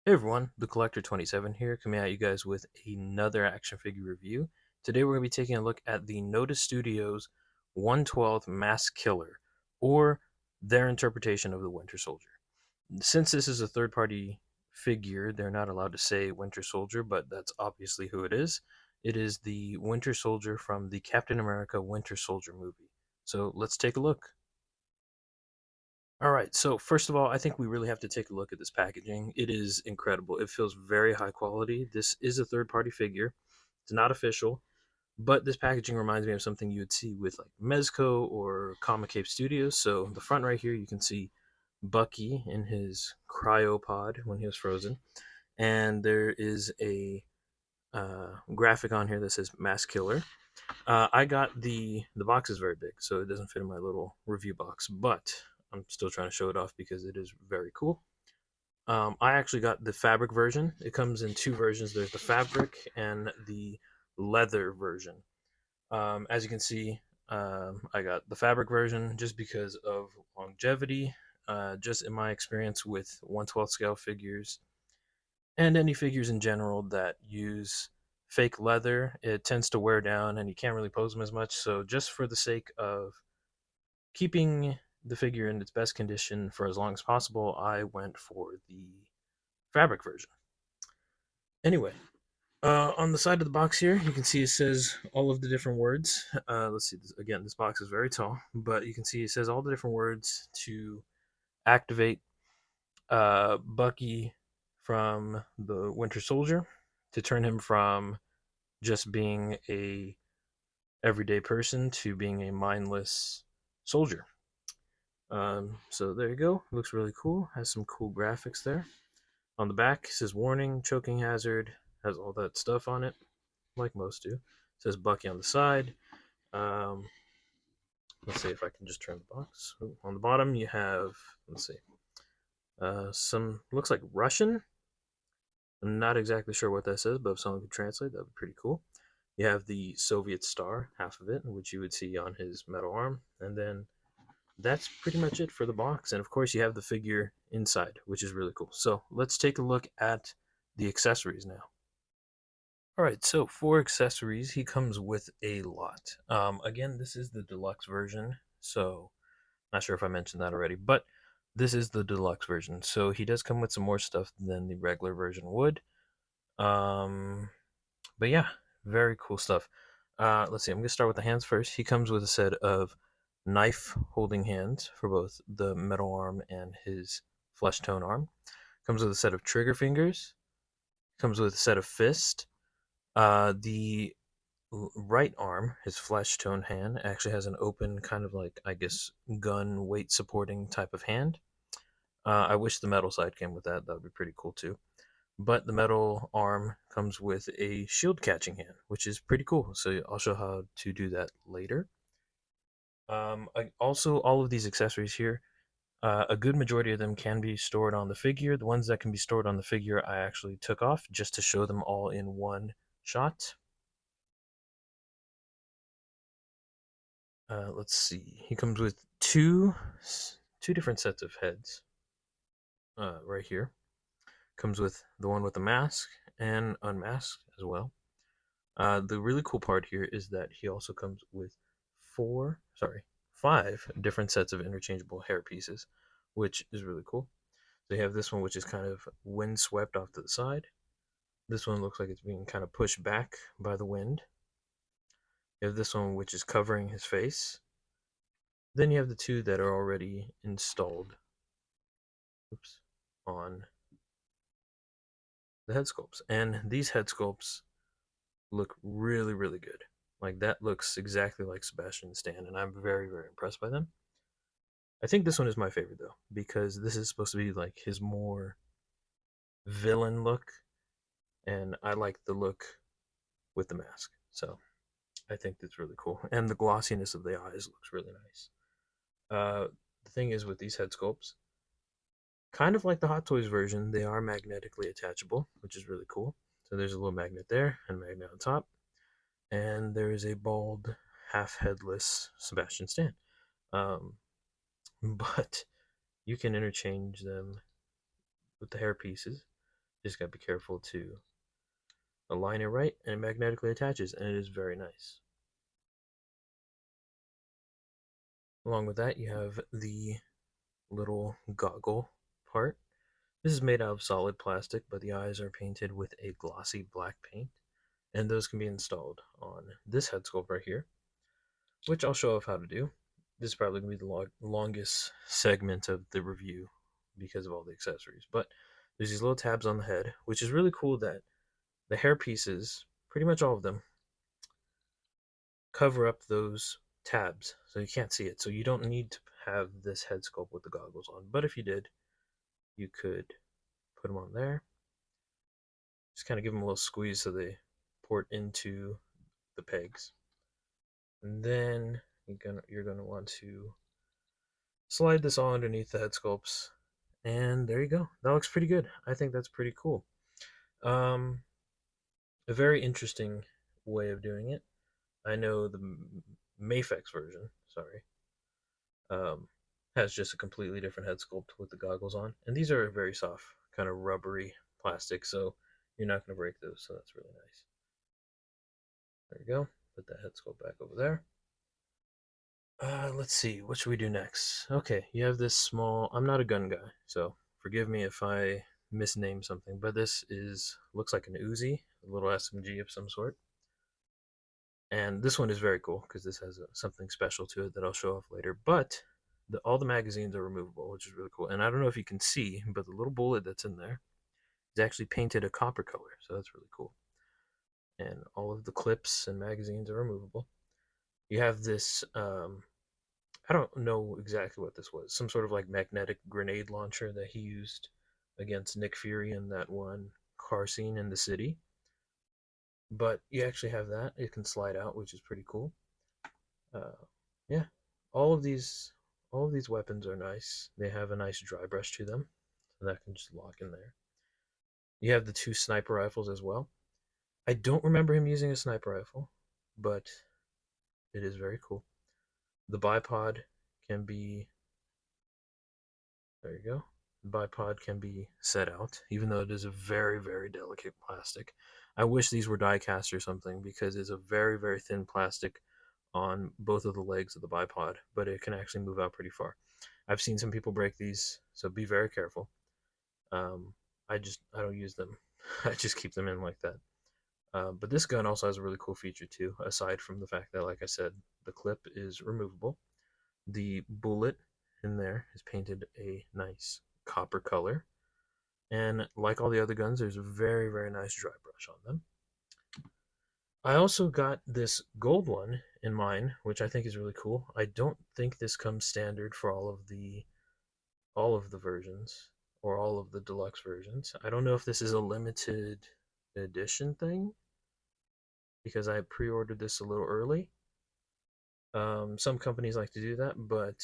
Hey everyone, the Collector 27 here, coming at you guys with another action figure review. Today we're going to be taking a look at the NOTA Studios 1/12 Mask Killer, or their interpretation of the Winter Soldier. Since this is a third party figure, they're not allowed to say Winter Soldier, but that's obviously who it is. It is the Winter Soldier from the Captain America Winter Soldier movie. So let's take a look. All right, so first of all, I think we really have to take a look at this packaging. It is incredible. It feels very high quality. This is a third party figure, it's not official, but this packaging reminds me of something you would see with like Mezco or Comic Cape Studios. So, the front right here, you can see Bucky in his cryopod when he was frozen, and there is a graphic on here that says Mass Killer. I got the box is very big, so it doesn't fit in my little review box, but I'm still trying to show it off because it is very cool. I actually got the fabric version. It comes in two versions. There's the fabric and the leather version. As you can see, I got the fabric version just because of longevity. Just in my experience with 1/12 scale figures and any figures in general that use fake leather, it tends to wear down and you can't really pose them as much. So, just for the sake of keeping the figure in its best condition for as long as possible, I went for the fabric version. Anyway, on the side of the box here, you can see it says all of the different words. Let's see, again, this box is very tall, but you can see it says all the different words to activate Bucky from the Winter Soldier, to turn him from just being a everyday person to being a mindless soldier. So there you go. Looks really cool. Has some cool graphics there. On the back, it says warning, choking hazard, has all that stuff on it, like most do. It says Bucky on the side. Um, let's see if I can just turn the box. On the bottom, you have, let's see, some, looks like Russian. I'm not exactly sure what that says, but if someone could translate, that would be pretty cool. You have the Soviet star, half of it, which you would see on his metal arm. And then that's pretty much it for the box. And of course, you have the figure inside, which is really cool. So let's take a look at the accessories now. All right, so for accessories, he comes with a lot. Again, this is the deluxe version, so not sure if I mentioned that already, but this is the deluxe version. So he does come with some more stuff than the regular version would. Um, but yeah, very cool stuff. Let's see, I'm gonna start with the hands first. He comes with a set of knife holding hands for both the metal arm and his flesh tone arm. Comes with a set of trigger fingers. Comes with a set of fist. The right arm, his flesh tone hand, actually has an open kind of like, I guess, gun weight supporting type of hand. I wish the metal side came with that. That would be pretty cool too. But the metal arm comes with a shield catching hand, which is pretty cool. So I'll show how to do that later. Also, all of these accessories here, a good majority of them can be stored on the figure. The ones that can be stored on the figure, I actually took off just to show them all in one shot. Let's see. He comes with two different sets of heads. Right here comes with the one with the mask and unmasked as well. The really cool part here is that he also comes with five different sets of interchangeable hair pieces, which is really cool. So you have this one, which is kind of wind swept off to the side. This one looks like it's being kind of pushed back by the wind. You have this one, which is covering his face. Then you have the two that are already installed, oops, on the head sculpts. And these head sculpts look really, really good. Like, that looks exactly like Sebastian Stan, and I'm very, very impressed by them. I think this one is my favorite though, because this is supposed to be like his more villain look, and I like the look with the mask. So I think that's really cool. And the glossiness of the eyes looks really nice. The thing is with these head sculpts, kind of like the Hot Toys version, they are magnetically attachable, which is really cool. So there's a little magnet there and a magnet on top. And there is a bald, half headless Sebastian Stan. Um, but you can interchange them with the hair pieces. Just gotta be careful to align it right, and it magnetically attaches, and it is very nice. Along with that, you have the little goggle part. This is made out of solid plastic, but the eyes are painted with a glossy black paint, and those can be installed on this head sculpt right here, which I'll show off how to do. This is probably going to be the longest segment of the review because of all the accessories, but there's these little tabs on the head, which is really cool that the hair pieces, pretty much all of them, cover up those tabs so you can't see it. So you don't need to have this head sculpt with the goggles on, but if you did, you could put them on there. Just kind of give them a little squeeze so they port into the pegs. And then you're gonna want to slide this all underneath the head sculpts, and there you go. That looks pretty good. I think that's pretty cool. Um, a very interesting way of doing it. I know the Mafex version, sorry, um, has just a completely different head sculpt with the goggles on, and these are very soft, kind of rubbery plastic, so you're not going to break those. So that's really nice. There you go. Put that head sculpt back over there. Let's see. What should we do next? Okay, you have this small. I'm not a gun guy, so forgive me if I misname something. But this is looks like an Uzi, a little SMG of some sort. And this one is very cool because this has something special to it that I'll show off later. But all the magazines are removable, which is really cool. And I don't know if you can see, but the little bullet that's in there is actually painted a copper color, so that's really cool. And all of the clips and magazines are removable. You have this I don't know exactly what this was. Some sort of like magnetic grenade launcher that he used against Nick Fury in that one car scene in the city. But you actually have that. It can slide out, which is pretty cool. Uh, yeah, all of these all of these weapons are nice. They have a nice dry brush to them, so that can just lock in there. You have the two sniper rifles as well. I don't remember him using a sniper rifle, but it is very cool. The bipod can be there you go. The bipod can be set out, even though it is a very, very delicate plastic. I wish these were die cast or something because it's a very, very thin plastic on both of the legs of the bipod, but it can actually move out pretty far. I've seen some people break these, so be very careful. Um, I don't use them. I just keep them in like that. But this gun also has a really cool feature too, aside from the fact that, like I said, the clip is removable. The bullet in there is painted a nice copper color. And like all the other guns, there's a very, very nice dry brush on them. I also got this gold one in mine, which I think is really cool. I don't think this comes standard for all of the versions or all of the deluxe versions. I don't know if this is a limited edition thing because I pre-ordered this a little early. Some companies like to do that, but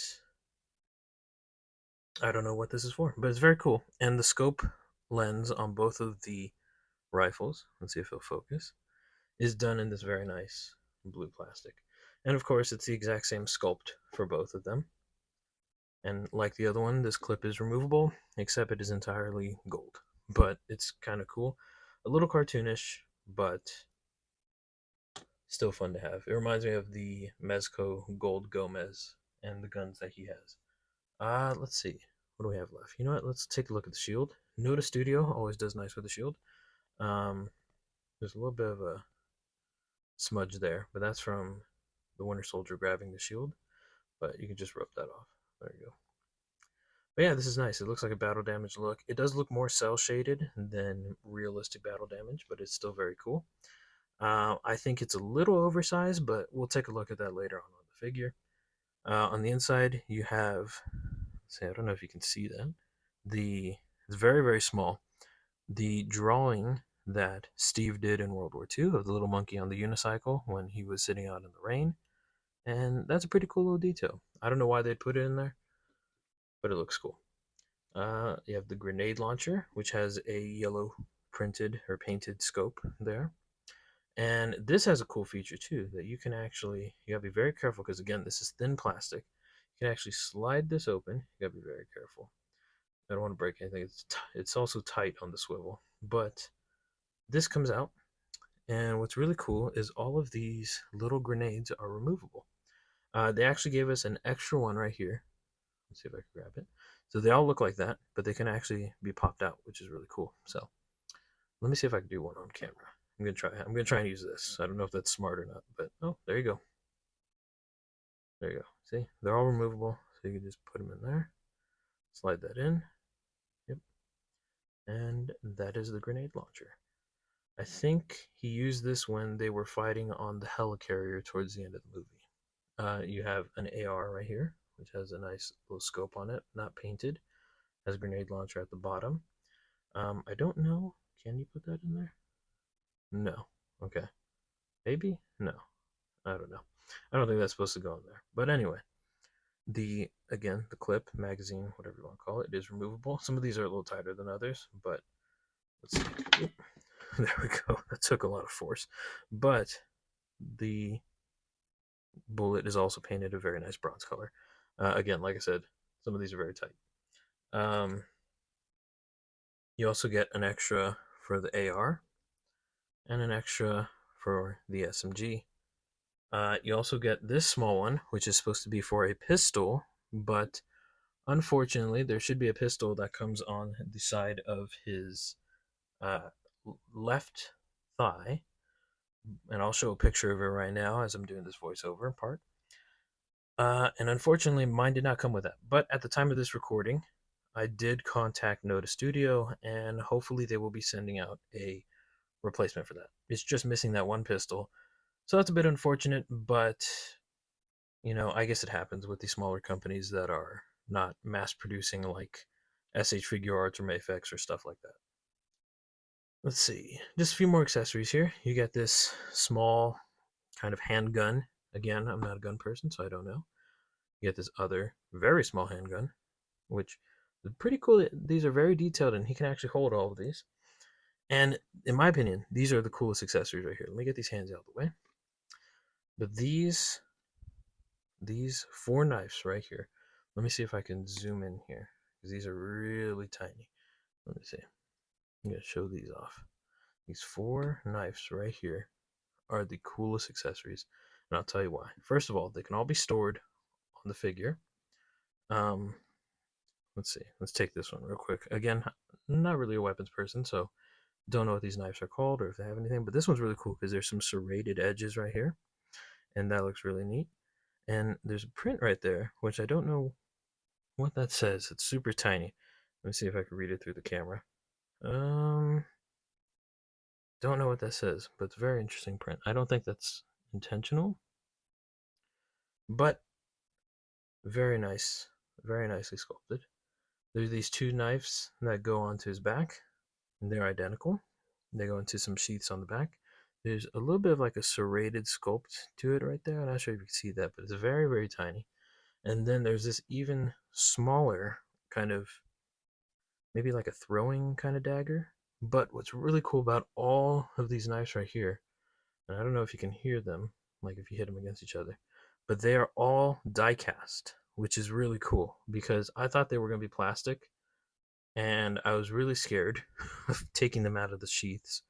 I don't know what this is for, but it's very cool. And the scope lens on both of the rifles, let's see if it'll focus, is done in this very nice blue plastic. And of course, it's the exact same sculpt for both of them. And like the other one, this clip is removable, except it is entirely gold. But it's kind of cool. A little cartoonish, but still fun to have. It reminds me of the Mezco Gold Gomez and the guns that he has. Let's see. What do we have left? You know what? Let's take a look at the shield. NOTA Studio always does nice with the shield. There's a little bit of a smudge there, but that's from the Winter Soldier grabbing the shield. But you can just rub that off. There you go. But yeah, this is nice. It looks like a battle damage look. It does look more cell shaded than realistic battle damage, but it's still very cool. I think it's a little oversized, but we'll take a look at that later on the figure. On the inside, you have, say, I don't know if you can see that. It's very, very small. The drawing that Steve did in World War II of the little monkey on the unicycle when he was sitting out in the rain. And that's a pretty cool little detail. I don't know why they put it in there, but it looks cool. You have the grenade launcher, which has a yellow printed or painted scope there. And this has a cool feature too that you gotta be very careful because again, this is thin plastic. You can actually slide this open. You gotta be very careful. I don't want to break anything. It's also tight on the swivel, but this comes out, and what's really cool is all of these little grenades are removable. They actually gave us an extra one right here. Let's see if I can grab it. So they all look like that, but they can actually be popped out, which is really cool. So let me see if I can do one on camera. I'm gonna try. I'm gonna try and use this. I don't know if that's smart or not, but oh, there you go. There you go. See, they're all removable, so you can just put them in there. Slide that in. Yep. And that is the grenade launcher. I think he used this when they were fighting on the helicarrier towards the end of the movie. You have an AR right here, which has a nice little scope on it, not painted. Has a grenade launcher at the bottom. I don't know. Can you put that in there? No. Okay. Maybe? No. I don't know. I don't think that's supposed to go in there. But anyway, the clip, magazine, whatever you want to call it, is removable. Some of these are a little tighter than others, but let's see. Oop. There we go. That took a lot of force. But the bullet is also painted a very nice bronze color. Again, like I said, some of these are very tight. You also get an extra for the AR and an extra for the SMG. You also get this small one, which is supposed to be for a pistol, but unfortunately, there should be a pistol that comes on the side of his uh, left thigh, and I'll show a picture of it right now as I'm doing this voiceover part. And unfortunately, mine did not come with that. But at the time of this recording, I did contact NOTA Studio, and hopefully they will be sending out a replacement for that. It's just missing that one pistol. So that's a bit unfortunate, but I guess it happens with these smaller companies that are not mass producing like SH Figure Arts or Mayfix or stuff like that. Let's see, just a few more accessories here. You get this small kind of handgun. Again, I'm not a gun person, so I don't know. You get this other very small handgun, which is pretty cool. These are very detailed, and he can actually hold all of these. And in my opinion, these are the coolest accessories right here. Let me get these hands out of the way. But these four knives right here. Let me see if I can zoom in here, because these are really tiny. Let me see. I'm going to show these off. These four knives right here are the coolest accessories, and I'll tell you why. First of all, they can all be stored on the figure. Let's see. Let's take this one real quick. Again, not really a weapons person, so don't know what these knives are called or if they have anything, but this one's really cool because there's some serrated edges right here, and that looks really neat. And there's a print right there, which I don't know what that says. It's super tiny. Let me see if I can read it through the camera. Don't know what that says, but it's a very interesting print. I don't think that's intentional, but very nice, very nicely sculpted. There's these two knives that go onto his back, and they're identical. They go into some sheaths on the back. There's a little bit of like a serrated sculpt to it right there. I'm not sure if you can see that, but it's very, very tiny. And then there's this even smaller kind of, maybe like a throwing kind of dagger. But what's really cool about all of these knives right here, and I don't know if you can hear them, like if you hit them against each other, but they are all die cast, which is really cool because I thought they were going to be plastic, and I was really scared of taking them out of the sheaths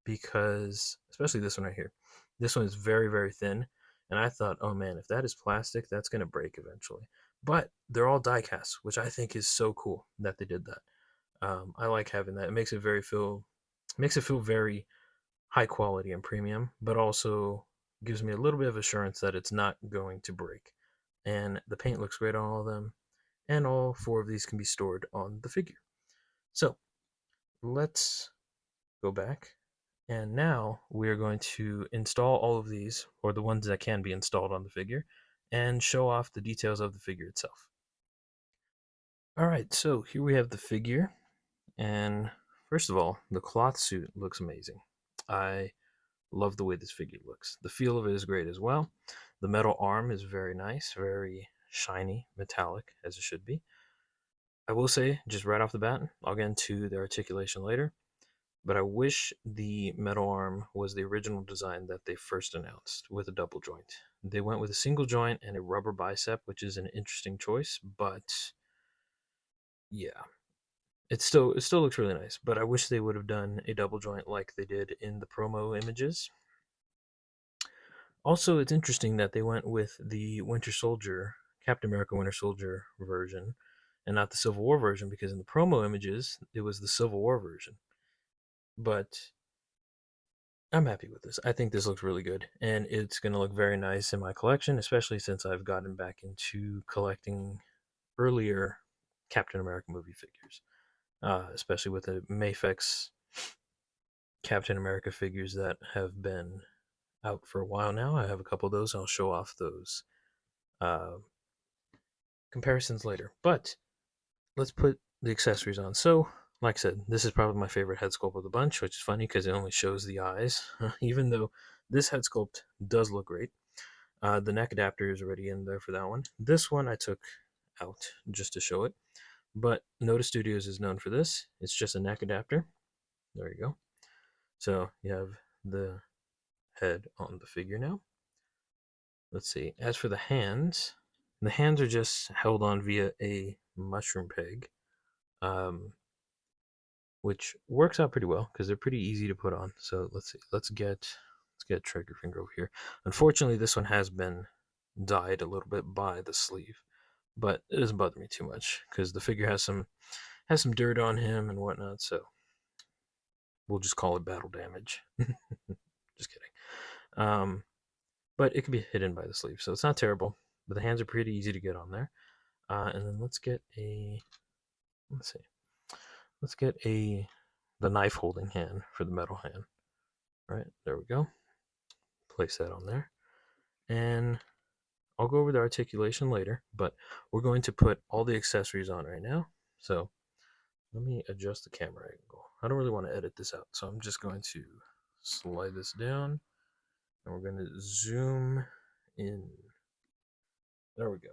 because, especially this one right here, this one is very, very thin, and I thought, oh man, if that is plastic, that's going to break eventually. But they're all die cast, which I think is so cool that they did that. I like having that. It makes it feel very high quality and premium, but also gives me a little bit of assurance that it's not going to break. And the paint looks great on all of them, and all four of these can be stored on the figure. So let's go back, and now we are going to install all of these, or the ones that can be installed on the figure, and show off the details of the figure itself. All right, so here we have the figure, and first of all, the cloth suit looks amazing. I love the way this figure looks. The feel of it is great as well. The metal arm is very nice, very shiny, metallic, as it should be. I will say, just right off the bat, I'll get into the articulation later, but I wish the metal arm was the original design that they first announced with a double joint. They went with a single joint and a rubber bicep, which is an interesting choice, but yeah. it still looks really nice, but I wish they would have done a double joint like they did in the promo images. Also, it's interesting that they went with the Winter Soldier, Captain America Winter Soldier version, and not the Civil War version, because in the promo images it was the Civil War version. But I'm happy with this. I think this looks really good, and it's going to look very nice in my collection, especially since I've gotten back into collecting earlier Captain America movie figures, especially with the Mafex Captain America figures that have been out for a while now. I have a couple of those. I'll show off those uh, comparisons later. But let's put the accessories on. So, like I said, this is probably my favorite head sculpt of the bunch, which is funny because it only shows the eyes, even though this head sculpt does look great. The neck adapter is already in there for that one. This one I took out just to show it, but NOTA Studios is known for this. It's just a neck adapter. There you go. So you have the head on the figure now. Let's see. As for the hands are just held on via a mushroom peg, which works out pretty well because they're pretty easy to put on. So let's see. Let's get trigger finger over here. Unfortunately, this one has been dyed a little bit by the sleeve, but it doesn't bother me too much because the figure has some dirt on him and whatnot. So we'll just call it battle damage. Just kidding. But it can be hidden by the sleeve, so it's not terrible. But the hands are pretty easy to get on there. And then let's get the knife holding hand for the metal hand. All right, there we go. Place that on there. And I'll go over the articulation later, but we're going to put all the accessories on right now. So let me adjust the camera angle. I don't really want to edit this out, so I'm just going to slide this down, and we're going to zoom in. There we go.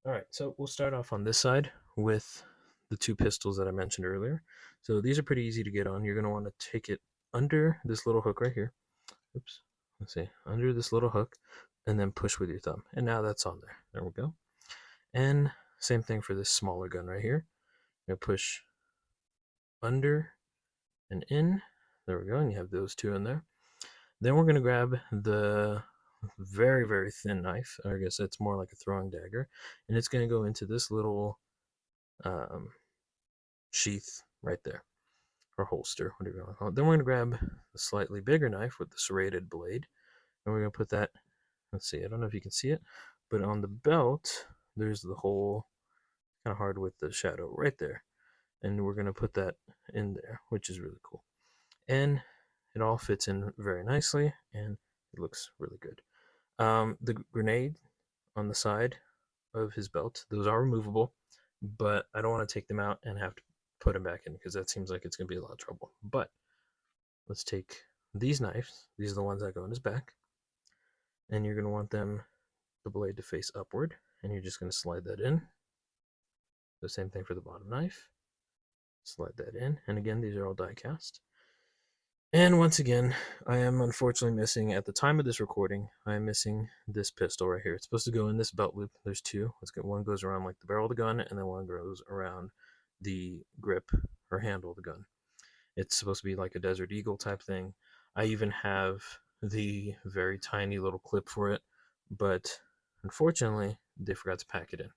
All right, so we'll start off on this side with the two pistols that I mentioned earlier. So these are pretty easy to get on. You're going to want to take it under this little hook right here. Oops. Let's see. Under this little hook, and then push with your thumb. And now that's on there. There we go. And same thing for this smaller gun right here. You're going to push under and in. There we go. And you have those two in there. Then we're going to grab the very, very thin knife. I guess it's more like a throwing dagger. And it's going to go into this little sheath right there, or holster, whatever you want to call it. Then we're going to grab a slightly bigger knife with the serrated blade. And we're going to put that, let's see, I don't know if you can see it, but on the belt, there's the hole, kind of hard with the shadow right there. And we're going to put that in there, which is really cool. And it all fits in very nicely, and it looks really good. The grenade on the side of his belt, those are removable, but I don't want to take them out and have to put them back in because that seems like it's going to be a lot of trouble. But let's take these knives. These are the ones that go in his back. And you're going to want the blade to face upward, and you're just going to slide that in. The same thing for the bottom knife. Slide that in, and again, these are all die cast. And once again, I am unfortunately missing, at the time of this recording, I am missing this pistol right here. It's supposed to go in this belt loop. There's two. One goes around like the barrel of the gun, and then one goes around the grip or handle of the gun. It's supposed to be like a Desert Eagle type thing. I even have the very tiny little clip for it, but unfortunately, they forgot to pack it in.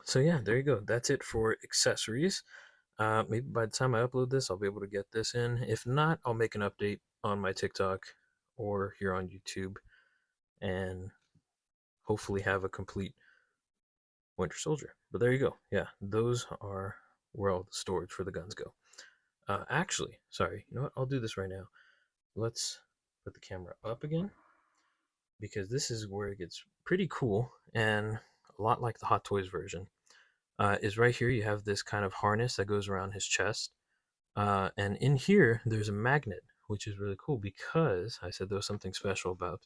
So yeah, there you go. That's it for accessories. Maybe by the time I upload this, I'll be able to get this in. If not, I'll make an update on my TikTok or here on YouTube, and hopefully have a complete Winter Soldier. But there you go. Yeah, those are where all the storage for the guns go. Actually, sorry, you know what? I'll do this right now. Let's put the camera up again, because this is where it gets pretty cool, and a lot like the Hot Toys version. Is right here you have this kind of harness that goes around his chest. And in here, there's a magnet, which is really cool because I said there was something special about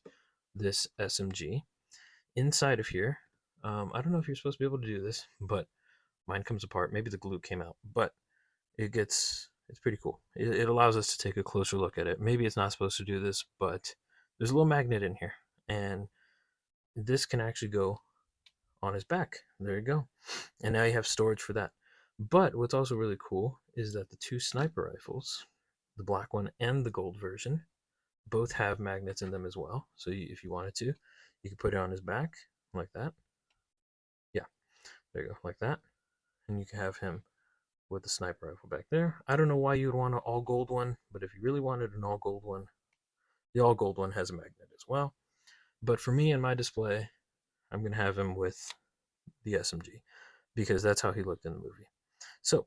this SMG. Inside of here, I don't know if you're supposed to be able to do this, but mine comes apart. Maybe the glue came out, but it's pretty cool. It allows us to take a closer look at it. Maybe it's not supposed to do this, but there's a little magnet in here, and this can actually go on his back. There you go. And now you have storage for that. But what's also really cool is that the two sniper rifles, the black one and the gold version, both have magnets in them as well. So if you wanted to, you could put it on his back like that. Yeah, there you go, like that. And you can have him with the sniper rifle back there. I don't know why you would want an all gold one, but if you really wanted an all gold one, the all gold one has a magnet as well. But for me in my display, I'm going to have him with the SMG because that's how he looked in the movie. So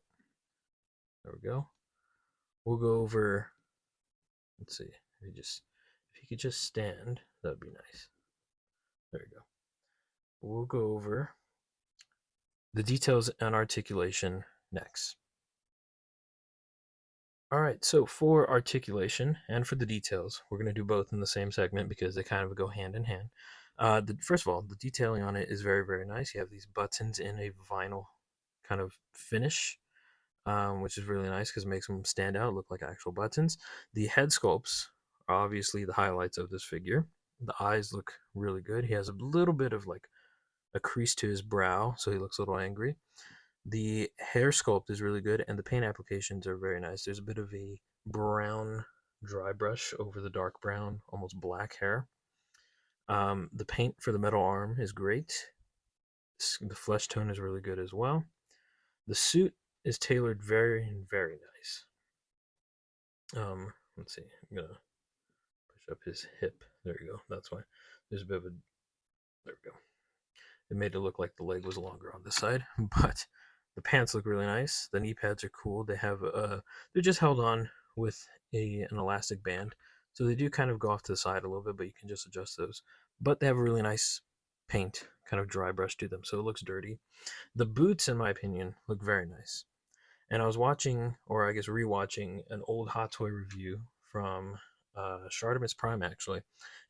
there we go. We'll go over. Let's see. If he could just stand, that would be nice. There you go. We'll go over the details and articulation next. All right, so for articulation and for the details, we're going to do both in the same segment because they kind of go hand in hand. First of all, the detailing on it is very, very nice. You have these buttons in a vinyl kind of finish, which is really nice because it makes them stand out, look like actual buttons. The head sculpts are obviously the highlights of this figure. The eyes look really good. He has a little bit of like a crease to his brow, so he looks a little angry. The hair sculpt is really good, and the paint applications are very nice. There's a bit of a brown dry brush over the dark brown, almost black hair. The paint for the metal arm is great. The flesh tone is really good as well. The suit is tailored very, very nice. Let's see. I'm gonna push up his hip. There you go. That's why there's a bit of a. There we go. It made it look like the leg was longer on this side, but the pants look really nice. The knee pads are cool. They have they're just held on with an elastic band, so they do kind of go off to the side a little bit, but you can just adjust those. But they have a really nice paint, kind of dry brush to them, so it looks dirty. The boots, in my opinion, look very nice. And I was watching, or I guess rewatching, an old Hot Toy review from Shartimus Prime actually,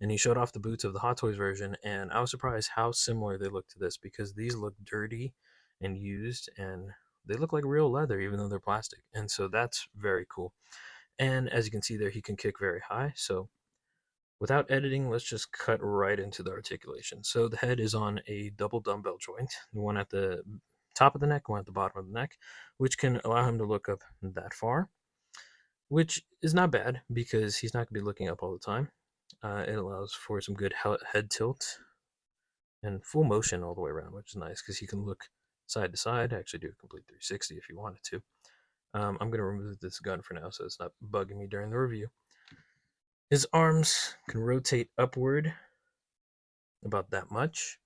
and he showed off the boots of the Hot Toys version, and I was surprised how similar they look to this because these look dirty and used, and they look like real leather even though they're plastic, and so that's very cool. And as you can see there, he can kick very high. So without editing, let's just cut right into the articulation. So the head is on a double dumbbell joint, the one at the top of the neck, one at the bottom of the neck, which can allow him to look up that far, which is not bad because he's not going to be looking up all the time. It allows for some good head tilt and full motion all the way around, which is nice because he can look side to side, actually do a complete 360 if you wanted to. I'm going to remove this gun for now so it's not bugging me during the review. His arms can rotate upward about that much.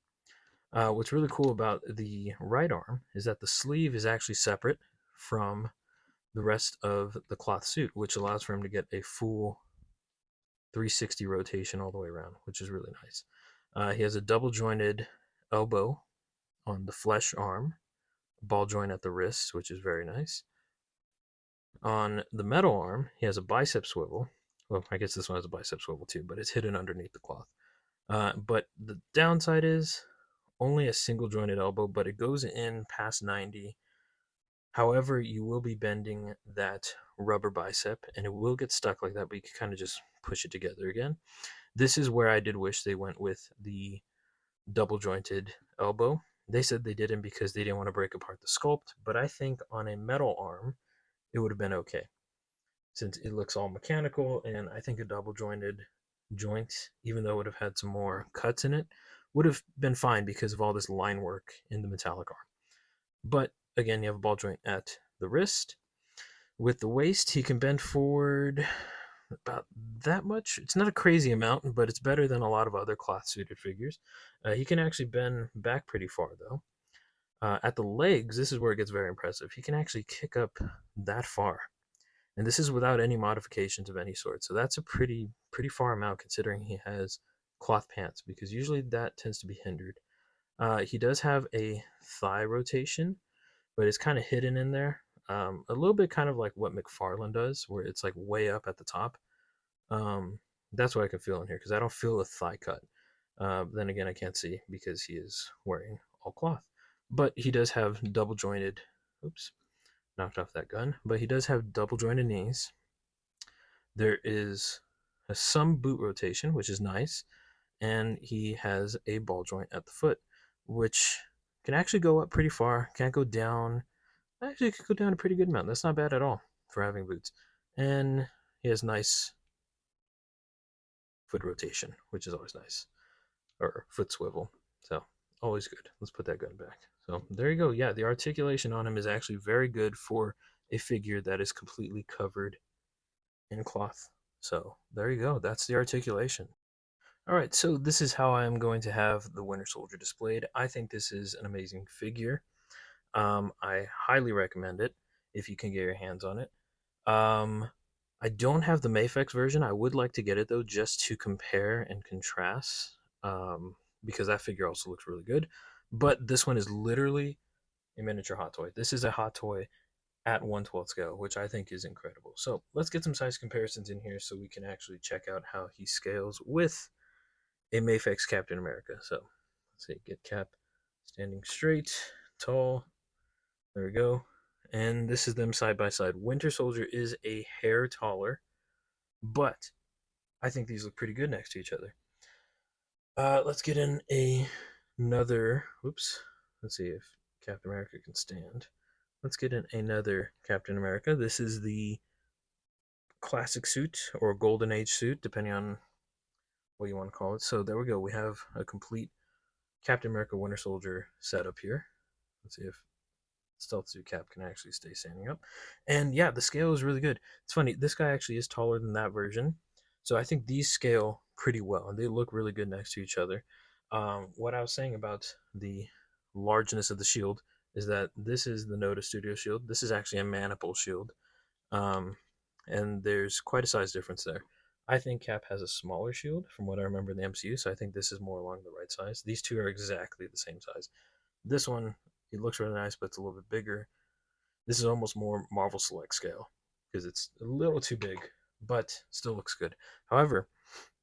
What's really cool about the right arm is that the sleeve is actually separate from the rest of the cloth suit, which allows for him to get a full 360 rotation all the way around, which is really nice. He has a double jointed elbow on the flesh arm, ball joint at the wrist, which is very nice. On the metal arm, he has a bicep swivel. Well, I guess this one has a bicep swivel too, but it's hidden underneath the cloth. But the downside is only a single jointed elbow, but it goes in past 90. However, you will be bending that rubber bicep and it will get stuck like that, but you can kind of just push it together again. This is where I did wish they went with the double jointed elbow. They said they didn't because they didn't want to break apart the sculpt, but I think on a metal arm, it would have been okay since it looks all mechanical, and I think a double jointed joint, even though it would have had some more cuts in it, would have been fine because of all this line work in the metallic arm. But again, you have a ball joint at the wrist. With the waist, he can bend forward about that much. It's not a crazy amount, but it's better than a lot of other cloth suited figures. He can actually bend back pretty far though. At the legs, this is where it gets very impressive. He can actually kick up that far, and this is without any modifications of any sort. So that's a pretty far amount considering he has cloth pants, because usually that tends to be hindered. He does have a thigh rotation, but it's kind of hidden in there. A little bit kind of like what McFarlane does, where it's like way up at the top. That's what I can feel in here because I don't feel a thigh cut. Then again, I can't see because he is wearing all cloth. But he does have double jointed. Oops, knocked off that gun. But he does have double jointed knees. There is some boot rotation, which is nice, and he has a ball joint at the foot. which can actually go up pretty far. Can't go down. Actually, it could go down a pretty good amount. That's not bad at all for having boots. And he has nice foot rotation, which is always nice, or foot swivel. So always good. Let's put that gun back. So there you go. Yeah, the articulation on him is actually very good for a figure that is completely covered in cloth. So there you go. That's the articulation. All right, so this is how I am going to have the Winter Soldier displayed. I think this is an amazing figure. I highly recommend it if you can get your hands on it. Um, I don't have the Mafex version. I would like to get it though, just to compare and contrast, because that figure also looks really good. But this one is literally a miniature hot toy. This is a hot toy at 1/12 scale, which I think is incredible. So let's get some size comparisons in here so we can actually check out how he scales with a Mafex Captain America. So let's see, get Cap standing straight, tall. There we go. And this is them side by side. Winter Soldier is a hair taller, but I think these look pretty good next to each other. Let's get in another. Whoops. Let's see if Captain America can stand. Let's get in another Captain America. This is the classic suit or golden age suit, depending on what you want to call it. So there we go. We have a complete Captain America Winter Soldier setup here. Let's see if Stealth Suit Cap can actually stay standing up. And yeah, the scale is really good. It's funny, this guy actually is taller than that version. So I think these scale pretty well, and they look really good next to each other. What I was saying about the largeness of the shield is that this is the NOTA Studio shield. This is actually a Manipul shield. Um, and there's quite a size difference there. I think Cap has a smaller shield from what I remember in the MCU, so I think this is more along the right size. These two are exactly the same size. This one, it looks really nice, but it's a little bit bigger. This is almost more Marvel Select scale because it's a little too big, but still looks good. However,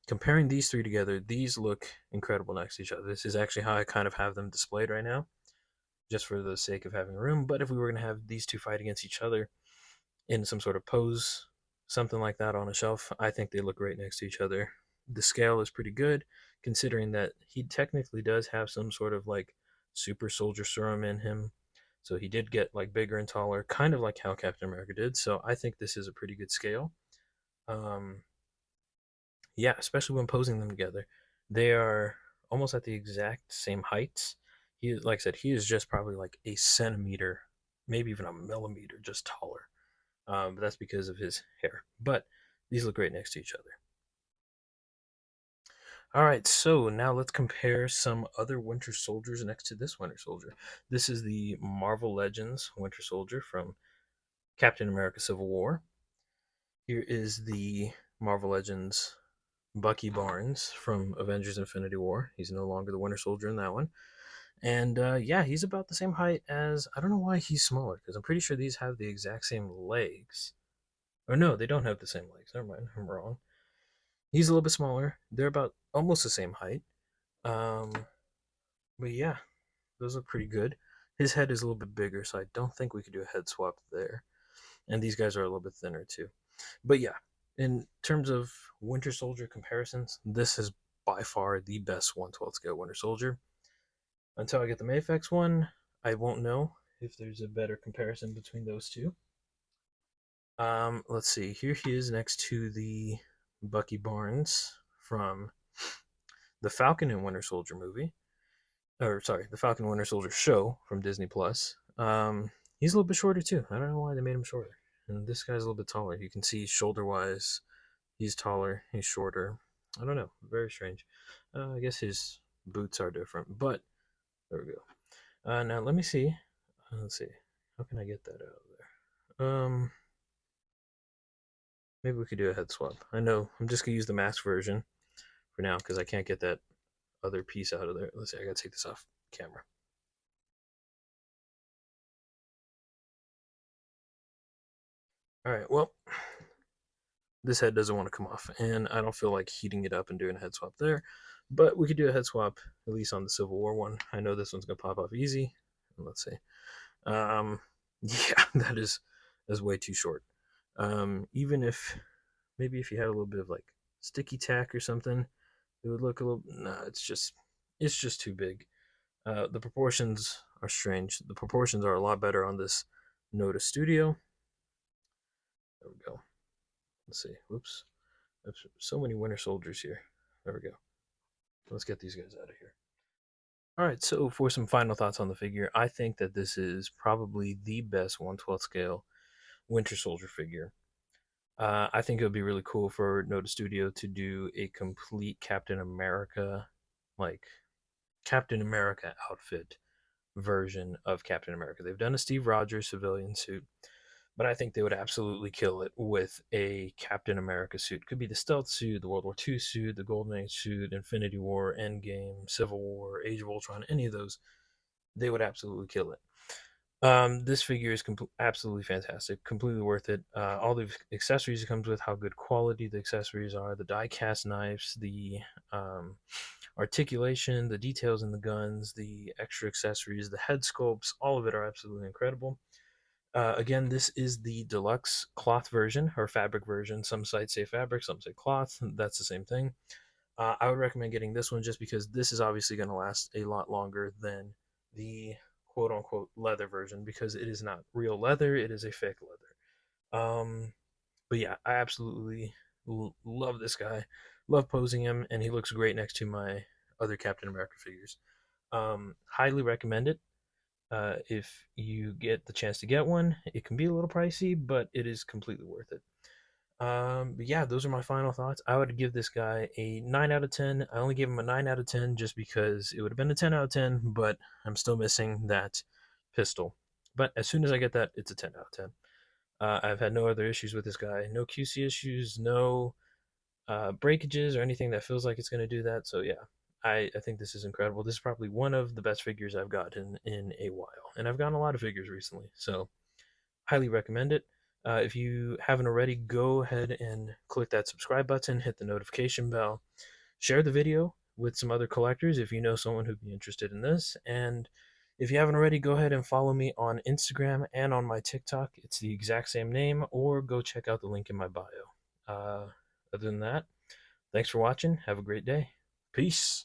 comparing these three together, these look incredible next to each other. This is actually how I kind of have them displayed right now, just for the sake of having room. But if we were going to have these two fight against each other in some sort of pose, something like that on a shelf, I think they look great next to each other. The scale is pretty good, considering that he technically does have some sort of like super soldier serum in him. So he did get like bigger and taller, kind of like how Captain America did. So I think this is a pretty good scale. Um, yeah, especially when posing them together. They are almost at the exact same heights. He, like I said, he is just probably like a centimeter, maybe even a millimeter, just taller. But that's because of his hair. But these look great next to each other. All right, so now let's compare some other Winter Soldiers next to this Winter Soldier. This is the Marvel Legends Winter Soldier from Captain America Civil War. Here is the Marvel Legends Bucky Barnes from Avengers Infinity War. He's no longer the Winter Soldier in that one. And yeah, he's about the same height as. I don't know why he's smaller, because I'm pretty sure these have the exact same legs. Or no, they don't have the same legs. Never mind, I'm wrong. He's a little bit smaller. They're about almost the same height. Um, but yeah, those look pretty good. His head is a little bit bigger, so I don't think we could do a head swap there. And these guys are a little bit thinner too. But yeah, in terms of Winter Soldier comparisons, this is by far the best 1/12 scale Winter Soldier. Until I get the Mafex one, I won't know if there's a better comparison between those two. Let's see. Here he is next to the Bucky Barnes from the Falcon and Winter Soldier movie, or sorry, the Falcon and Winter Soldier show from Disney Plus. He's a little bit shorter too. I don't know why they made him shorter. And this guy's a little bit taller. You can see shoulder wise, he's taller. He's shorter. I don't know. Very strange. I guess his boots are different, but there we go. Now let me see. Let's see. How can I get that out of there? Maybe we could do a head swap. I know. I'm just gonna use the mask version for now because I can't get that other piece out of there. Let's see. I gotta take this off camera. All right. Well, this head doesn't want to come off, and I don't feel like heating it up and doing a head swap there. But we could do a head swap at least on the Civil War one. I know this one's gonna pop off easy. Let's see. Yeah, that's way too short. Even if maybe if you had a little bit of like sticky tack or something, it would look a little. Nah, it's just too big. The proportions are strange. The proportions are a lot better on this NOTA Studio. There we go. Let's see. Whoops. There's so many Winter Soldiers here. There we go. Let's get these guys out of here. All right, so for some final thoughts on the figure, I think that this is probably the best 1/12 scale Winter Soldier figure. I think it would be really cool for NOTA Studio to do a complete Captain America, like Captain America outfit version of Captain America. They've done a Steve Rogers civilian suit, but I think they would absolutely kill it with a Captain America suit. Could be the stealth suit, the World War II suit, the Golden Age suit, Infinity War, Endgame, Civil War, Age of Ultron, any of those. They would absolutely kill it. This figure is absolutely fantastic, completely worth it. All the accessories it comes with, how good quality the accessories are, the die cast knives, the um, articulation, the details in the guns, the extra accessories, the head sculpts, all of it are absolutely incredible. Again, this is the deluxe cloth version or fabric version. Some sites say fabric, some say cloth. That's the same thing. I would recommend getting this one just because this is obviously going to last a lot longer than the quote unquote leather version because it is not real leather, it is a fake leather. But yeah, I absolutely love this guy, love posing him, and he looks great next to my other Captain America figures. Highly recommend it. If you get the chance to get one, it can be a little pricey, but it is completely worth it. But yeah, those are my final thoughts. I would give this guy a 9 out of 10. I only gave him a 9 out of 10 just because it would have been a 10 out of 10, but I'm still missing that pistol. But as soon as I get that, it's a 10 out of 10. I've had no other issues with this guy. No QC issues, no breakages or anything that feels like it's going to do that. So yeah, I think this is incredible. This is probably one of the best figures I've gotten in a while. And I've gotten a lot of figures recently. So highly recommend it. If you haven't already, go ahead and click that subscribe button, hit the notification bell, share the video with some other collectors if you know someone who'd be interested in this. And if you haven't already, go ahead and follow me on Instagram and on my TikTok. It's the exact same name, or go check out the link in my bio. Other than that, thanks for watching. Have a great day. Peace.